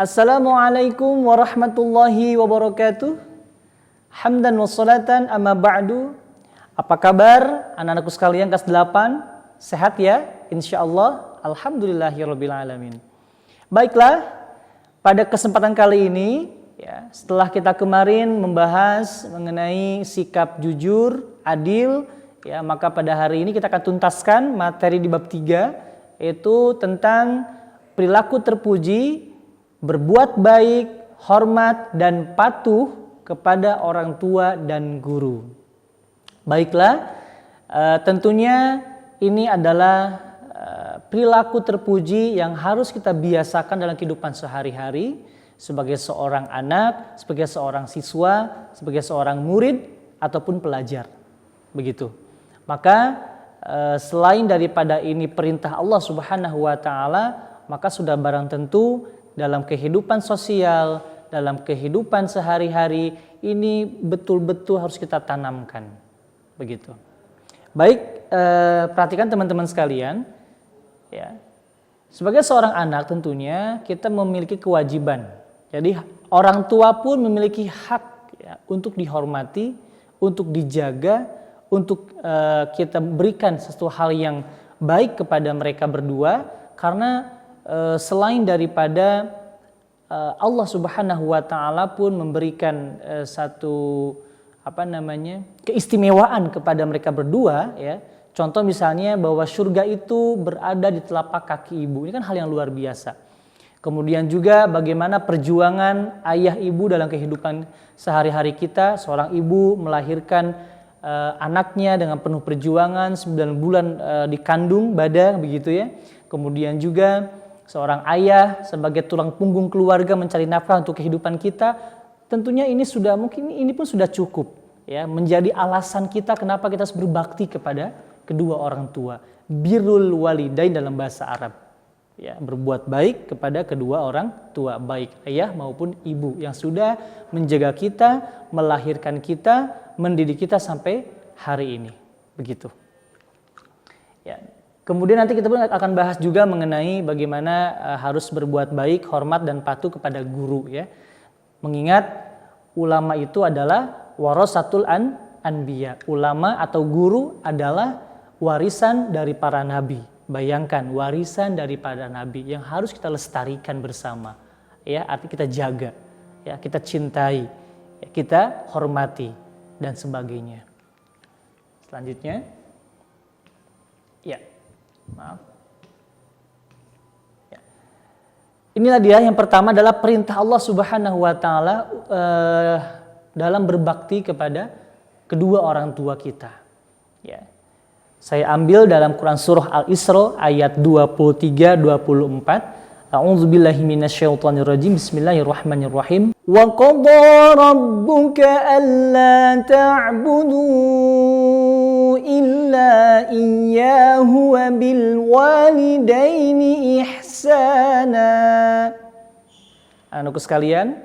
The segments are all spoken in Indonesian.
Assalamualaikum warahmatullahi wabarakatuh. Hamdan wa salatan amma ba'du. Apa kabar anak-anakku sekalian kelas 8? Sehat ya? Insyaallah. Alhamdulillahirabbil alamin. Baiklah, pada kesempatan kali ini ya, setelah kita kemarin membahas mengenai sikap jujur, adil, ya, maka pada hari ini kita akan tuntaskan materi di bab 3, yaitu tentang perilaku terpuji, berbuat baik, hormat, dan patuh kepada orang tua dan guru. Baiklah, tentunya ini adalah perilaku terpuji yang harus kita biasakan dalam kehidupan sehari-hari sebagai seorang anak, sebagai seorang siswa, sebagai seorang murid, ataupun pelajar. Begitu. Maka selain daripada ini perintah Allah Subhanahu wa Ta'ala, maka sudah barang tentu dalam kehidupan sosial, dalam kehidupan sehari-hari ini betul-betul harus kita tanamkan. Begitu. Baik, perhatikan teman-teman sekalian, ya. Sebagai seorang anak tentunya kita memiliki kewajiban. Jadi orang tua pun memiliki hak ya, untuk dihormati, untuk dijaga, untuk kita berikan sesuatu hal yang baik kepada mereka berdua, karena selain daripada Allah Subhanahu wa Ta'ala pun memberikan satu keistimewaan kepada mereka berdua ya. Contoh misalnya bahwa surga itu berada di telapak kaki ibu. Ini kan hal yang luar biasa. Kemudian juga bagaimana perjuangan ayah ibu dalam kehidupan sehari-hari kita. Seorang ibu melahirkan anaknya dengan penuh perjuangan, 9 bulan dikandung badan begitu ya. Kemudian juga seorang ayah sebagai tulang punggung keluarga mencari nafkah untuk kehidupan kita, tentunya ini pun sudah cukup ya, menjadi alasan kita kenapa kita harus berbakti kepada kedua orang tua. Birrul walidain dalam bahasa Arab. Ya, berbuat baik kepada kedua orang tua, baik ayah maupun ibu yang sudah menjaga kita, melahirkan kita, mendidik kita sampai hari ini. Begitu. Ya. Kemudian nanti kita pun akan bahas juga mengenai bagaimana harus berbuat baik, hormat dan patuh kepada guru ya. Mengingat ulama itu adalah warasatul anbiya. Ulama atau guru adalah warisan dari para nabi. Bayangkan warisan dari para nabi yang harus kita lestarikan bersama. Ya, arti kita jaga, ya, kita cintai, ya, kita hormati dan sebagainya. Selanjutnya, ya. Maaf. Ya. Inilah dia yang pertama adalah perintah Allah Subhanahu wa Ta'ala dalam berbakti kepada kedua orang tua kita. Ya. Saya ambil dalam Quran surah Al-Isra ayat 23-24. A'udzubillahi minasyaitonirrajim. Bismillahirrahmanirrahim. Wa qadha rabbuka alla ta'budu illa iyyahu wa bil walidaini ihsana. Anakku sekalian,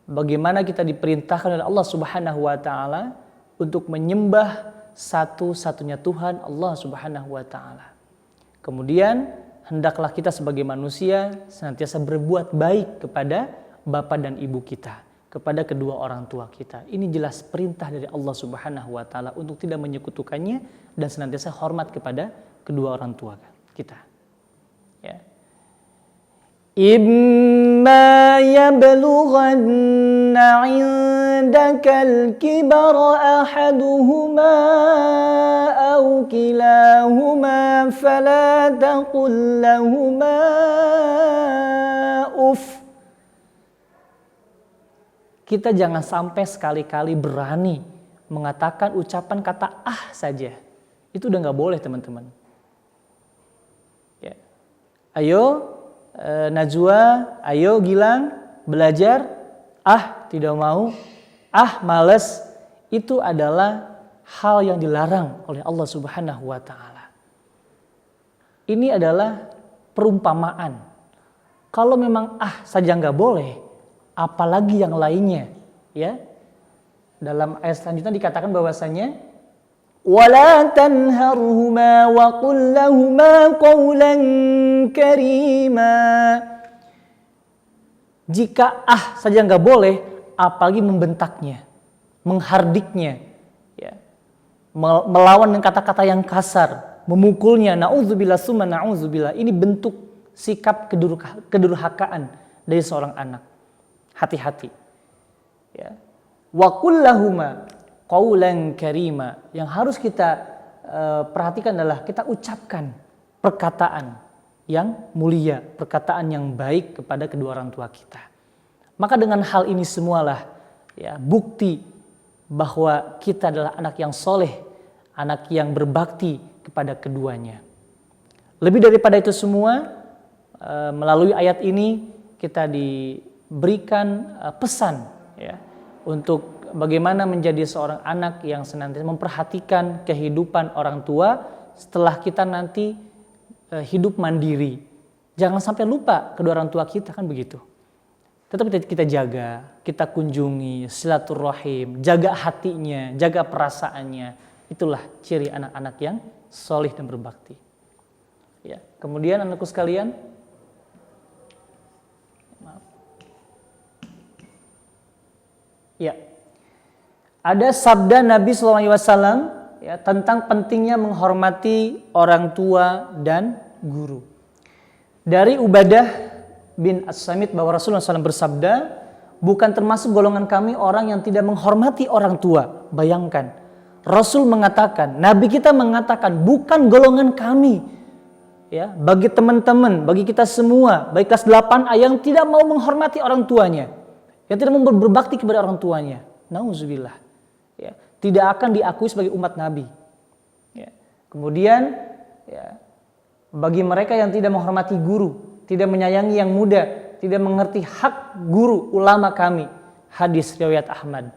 bagaimana kita diperintahkan oleh Allah Subhanahu wa Ta'ala untuk menyembah satu-satunya Tuhan, Allah Subhanahu wa Ta'ala. Kemudian hendaklah kita sebagai manusia senantiasa berbuat baik kepada bapak dan ibu kita, kepada kedua orang tua kita. Ini jelas perintah dari Allah Subhanahu wa Ta'ala untuk tidak menyekutukannya dan senantiasa hormat kepada kedua orang tua kita. Ya. Imma yablughanna 'indakal kibara ahaduhuma aw kilahuma fala taqul lahumā uff. Kita jangan sampai sekali-kali berani mengatakan ucapan kata ah saja. Itu udah gak boleh teman-teman. Ya. Ayo Najwa, ayo Gilang belajar. Ah tidak mau, ah males. Itu adalah hal yang dilarang oleh Allah Subhanahu wa Ta'ala. Ini adalah perumpamaan. Kalau memang ah saja gak boleh, apalagi yang lainnya, ya. Dalam ayat selanjutnya dikatakan bahwasanya wala tanharhuma wa qul lahumā qawlan karīmā. Jika saja nggak boleh, apalagi membentaknya, menghardiknya, ya, melawan dengan kata-kata yang kasar, memukulnya. Na'udzubillah summa na'udzubillah. Ini bentuk sikap kedurhakaan dari seorang anak. Hati-hati. Ya. Wa qul lahuma qaulan karima. Yang harus kita perhatikan adalah kita ucapkan perkataan yang mulia, perkataan yang baik kepada kedua orang tua kita. Maka dengan hal ini semualah ya bukti bahwa kita adalah anak yang soleh, anak yang berbakti kepada keduanya. Lebih daripada itu semua, melalui ayat ini kita diberikan pesan ya untuk bagaimana menjadi seorang anak yang senantiasa memperhatikan kehidupan orang tua setelah kita nanti hidup mandiri. Jangan sampai lupa kedua orang tua kita, kan begitu. Tetap kita jaga, kita kunjungi, silaturahim, jaga hatinya, jaga perasaannya. Itulah ciri anak-anak yang solih dan berbakti. Ya, kemudian anakku sekalian, ya, ada sabda Nabi SAW ya, tentang pentingnya menghormati orang tua dan guru. Dari Ubadah bin As-Samit bahwa Rasulullah SAW bersabda, bukan termasuk golongan kami orang yang tidak menghormati orang tua. Bayangkan, Rasul mengatakan, Nabi kita mengatakan, bukan golongan kami. Ya, bagi teman-teman, bagi kita semua, baik kelas 8A yang tidak mau menghormati orang tuanya, yang tidak mau berbakti kepada orang tuanya. Nauzubillah. Ya, tidak akan diakui sebagai umat Nabi. Ya. Kemudian ya, bagi mereka yang tidak menghormati guru, tidak menyayangi yang muda, tidak mengerti hak guru ulama kami, hadis riwayat Ahmad.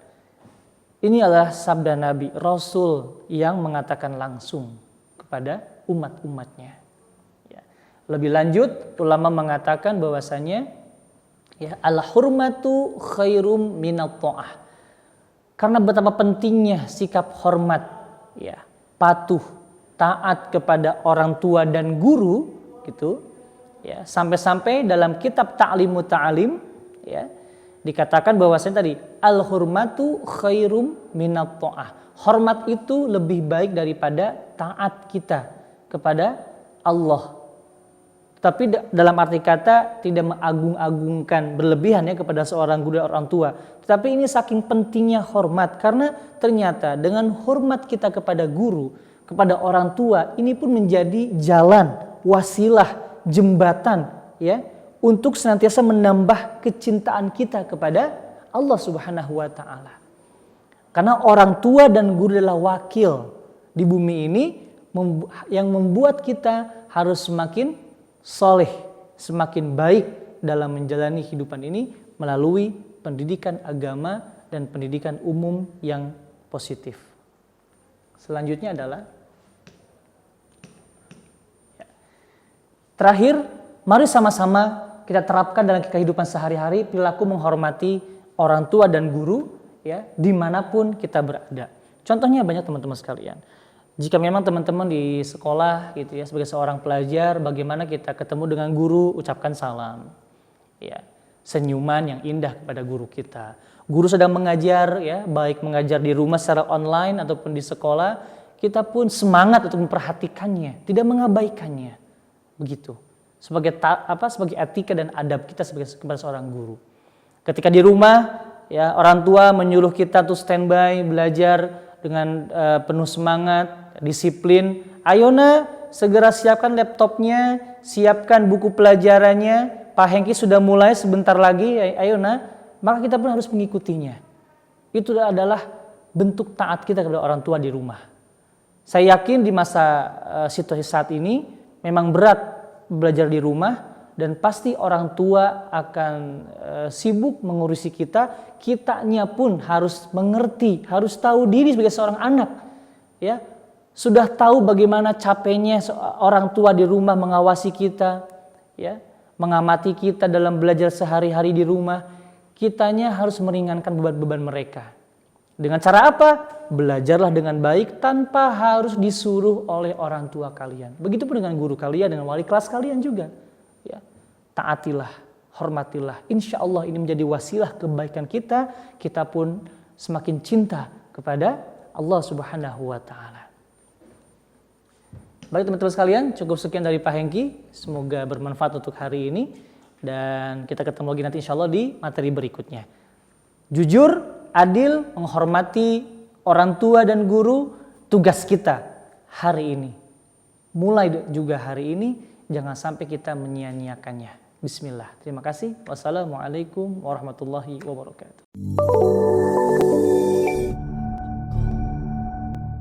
Ini adalah sabda Nabi, Rasul yang mengatakan langsung kepada umat-umatnya. Ya. Lebih lanjut, ulama mengatakan bahwasanya ya, al-hurmatu khairum minat ta'ah. Karena betapa pentingnya sikap hormat, ya, patuh, taat kepada orang tua dan guru, gitu, ya, sampai-sampai dalam kitab Ta'limu Ta'lim, ya, dikatakan bahwasanya tadi al-hurmatu khairum minat ta'ah. Hormat itu lebih baik daripada taat kita kepada Allah. Tapi dalam arti kata tidak mengagung-agungkan berlebihan ya kepada seorang guru dan orang tua. Tetapi ini saking pentingnya hormat, karena ternyata dengan hormat kita kepada guru, kepada orang tua, ini pun menjadi jalan, wasilah, jembatan ya untuk senantiasa menambah kecintaan kita kepada Allah Subhanahu wa taala. Karena orang tua dan guru adalah wakil di bumi ini yang membuat kita harus semakin soleh, semakin baik dalam menjalani kehidupan ini melalui pendidikan agama dan pendidikan umum yang positif. Selanjutnya adalah terakhir, mari sama-sama kita terapkan dalam kehidupan sehari-hari perilaku menghormati orang tua dan guru ya dimanapun kita berada. Contohnya banyak teman-teman sekalian. Jika memang teman-teman di sekolah gitu ya sebagai seorang pelajar, bagaimana kita ketemu dengan guru, ucapkan salam. Ya, senyuman yang indah kepada guru kita. Guru sedang mengajar ya, baik mengajar di rumah secara online ataupun di sekolah, kita pun semangat untuk memperhatikannya, tidak mengabaikannya. Begitu. Sebagai sebagai etika dan adab kita kepada seorang guru. Ketika di rumah ya, orang tua menyuruh kita tuh standby belajar dengan penuh semangat, disiplin. Ayona segera siapkan laptopnya, siapkan buku pelajarannya. Pak Hengki sudah mulai sebentar lagi, ayona. Maka kita pun harus mengikutinya. Itu adalah bentuk taat kita kepada orang tua di rumah. Saya yakin di masa situasi saat ini memang berat belajar di rumah. Dan pasti orang tua akan sibuk mengurusi kita. Kitanya pun harus mengerti, harus tahu diri sebagai seorang anak. Ya, sudah tahu bagaimana capeknya orang tua di rumah mengawasi kita, ya, mengamati kita dalam belajar sehari-hari di rumah. Kitanya harus meringankan beban-beban mereka. Dengan cara apa? Belajarlah dengan baik tanpa harus disuruh oleh orang tua kalian. Begitupun dengan guru kalian, dengan wali kelas kalian juga. Ya, taatilah, hormatilah. Insya Allah ini menjadi wasilah kebaikan kita, kita pun semakin cinta kepada Allah Subhanahu wa Ta'ala. Baik teman-teman sekalian, cukup sekian dari Pak Hengki. Semoga bermanfaat untuk hari ini. Dan kita ketemu lagi nanti insya Allah di materi berikutnya. Jujur, adil, menghormati orang tua dan guru, tugas kita hari ini. Mulai juga hari ini, jangan sampai kita menyia-nyiakannya. Bismillah. Terima kasih. Wassalamualaikum warahmatullahi wabarakatuh.